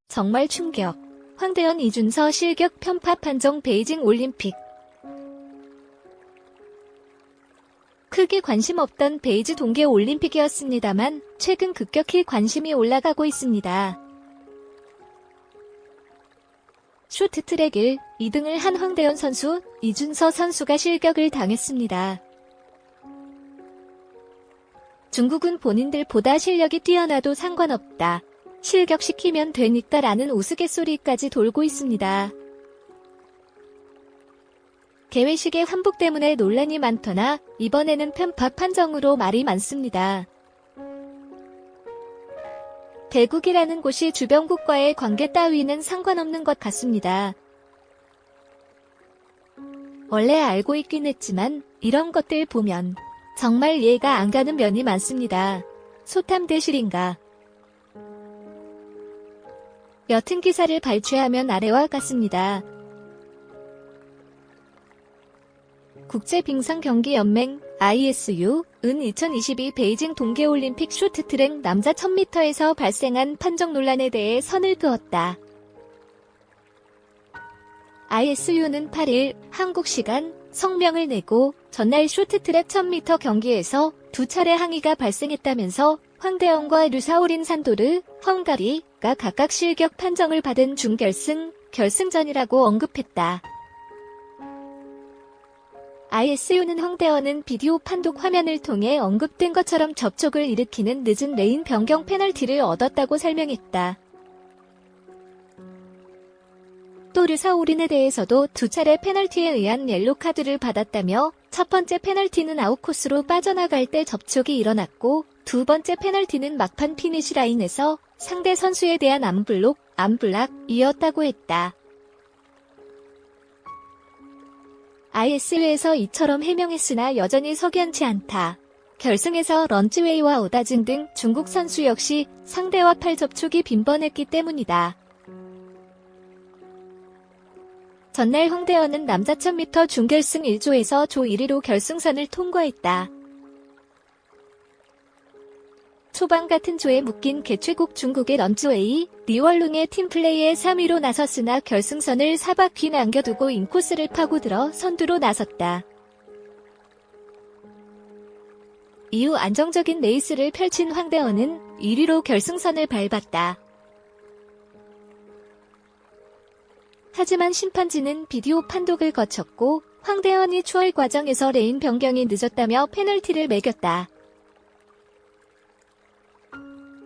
정말 충격. 황대현 이준서 실격 편파 판정 베이징 올림픽. 크게 관심 없던 베이징 동계 올림픽이었습니다만 최근 급격히 관심이 올라가고 있습니다. 쇼트트랙 1, 2등을 한 황대현 선수, 이준서 선수가 실격을 당했습니다. 중국은 본인들보다 실력이 뛰어나도 상관없다. 실격시키면 되니까라는 우스갯소리까지 돌고 있습니다. 개회식의 환복 때문에 논란이 많더나 이번에는 편파 판정으로 말이 많습니다. 대국이라는 곳이 주변국과의 관계 따위는 상관없는 것 같습니다. 원래 알고 있긴 했지만 이런 것들 보면 정말 이해가 안 가는 면이 많습니다. 소탐대실인가. 옅은 기사를 발췌하면 아래와 같습니다. 국제빙상경기연맹 ISU은 2022 베이징 동계올림픽 쇼트트랙 남자 1000m에서 발생한 판정 논란에 대해 선을 그었다. ISU는 8일 한국 시간 성명을 내고 전날 쇼트트랙 1000m 경기에서 두 차례 항의가 발생했다면서 황대현과 류사오린 산도르, 헝가리가 각각 실격 판정을 받은 준결승, 결승전이라고 언급했다. ISU는 황대현은 비디오 판독 화면을 통해 언급된 것처럼 접촉을 일으키는 늦은 레인 변경 페널티를 얻었다고 설명했다. 또 류사오린에 대해서도 두 차례 페널티에 의한 옐로 카드를 받았다며 첫 번째 페널티는 아웃코스로 빠져나갈 때 접촉이 일어났고 두 번째 페널티는 막판 피니시 라인에서 상대 선수에 대한 암블락이었다고 했다. ISU에서 이처럼 해명했으나 여전히 석연치 않다. 결승에서 런즈웨이와 오다징 등 중국 선수 역시 상대와 팔 접촉이 빈번했기 때문이다. 전날 황대현은 남자 1000m 준결승 1조에서 조 1위로 결승선을 통과했다. 초반 같은 조에 묶인 개최국 중국의 런즈웨이, 리월룽의 팀플레이에 3위로 나섰으나 결승선을 4바퀴 남겨두고 인코스를 파고들어 선두로 나섰다. 이후 안정적인 레이스를 펼친 황대현은 1위로 결승선을 밟았다. 하지만 심판진은 비디오 판독을 거쳤고 황대현이 추월 과정에서 레인 변경이 늦었다며 페널티를 매겼다.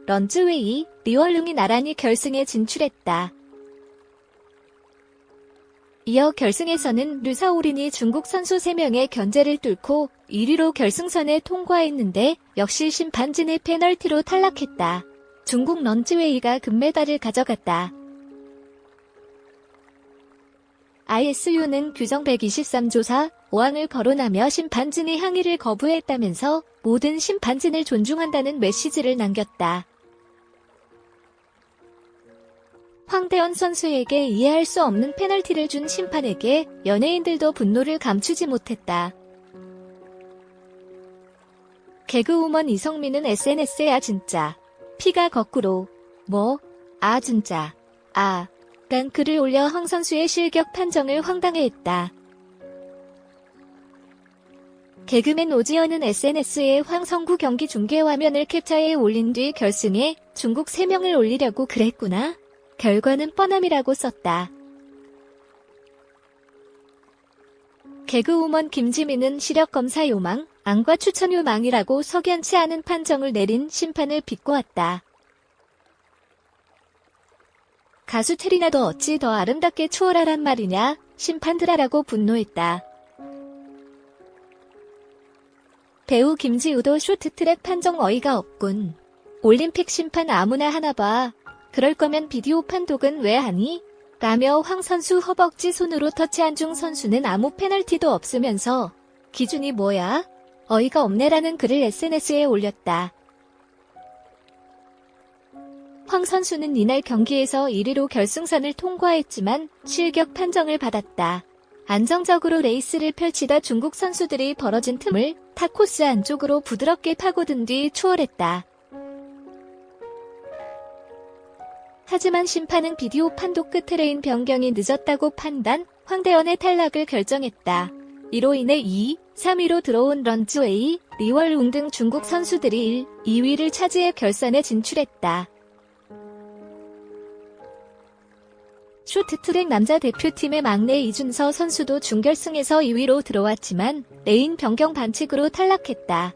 런즈웨이, 리월룽이 나란히 결승에 진출했다. 이어 결승에서는 류사오린이 중국 선수 3명의 견제를 뚫고 1위로 결승선에 통과했는데 역시 심판진의 페널티로 탈락했다. 중국 런즈웨이가 금메달을 가져갔다. ISU는 규정 123조사 5항을 거론하며 심판진이 항의를 거부했다면서 모든 심판진을 존중한다는 메시지를 남겼다. 황대현 선수에게 이해할 수 없는 페널티를 준 심판에게 연예인들도 분노를 감추지 못했다. 개그우먼 이성민은 SNS에 진짜 피가 거꾸로 진짜 란 글을 올려 황 선수의 실격 판정을 황당해했다. 개그맨 오지연은 SNS에 황성구 경기 중계 화면을 캡처해 올린 뒤 결승에 중국 3명을 올리려고 그랬구나. 결과는 뻔함이라고 썼다. 개그우먼 김지민은 시력검사 요망, 안과 추천 요망이라고 석연치 않은 판정을 내린 심판을 비꼬았다. 가수 체리나도 어찌 더 아름답게 추월하란 말이냐, 심판들아라고 분노했다. 배우 김지우도 쇼트트랙 판정 어이가 없군. 올림픽 심판 아무나 하나 봐. 그럴 거면 비디오 판독은 왜 하니? 라며 황 선수 허벅지 손으로 터치한 중 선수는 아무 페널티도 없으면서 기준이 뭐야? 어이가 없네라는 글을 SNS에 올렸다. 황 선수는 이날 경기에서 1위로 결승선을 통과했지만 실격 판정을 받았다. 안정적으로 레이스를 펼치다 중국 선수들이 벌어진 틈을 타코스 안쪽으로 부드럽게 파고든 뒤 추월했다. 하지만 심판은 비디오 판독 끝에 레인 변경이 늦었다고 판단, 황대현의 탈락을 결정했다. 이로 인해 2, 3위로 들어온 런즈웨이, 리월웅 등 중국 선수들이 1, 2위를 차지해 결선에 진출했다. 쇼트트랙 남자 대표팀의 막내 이준서 선수도 준결승에서 2위로 들어왔지만 레인 변경 반칙으로 탈락했다.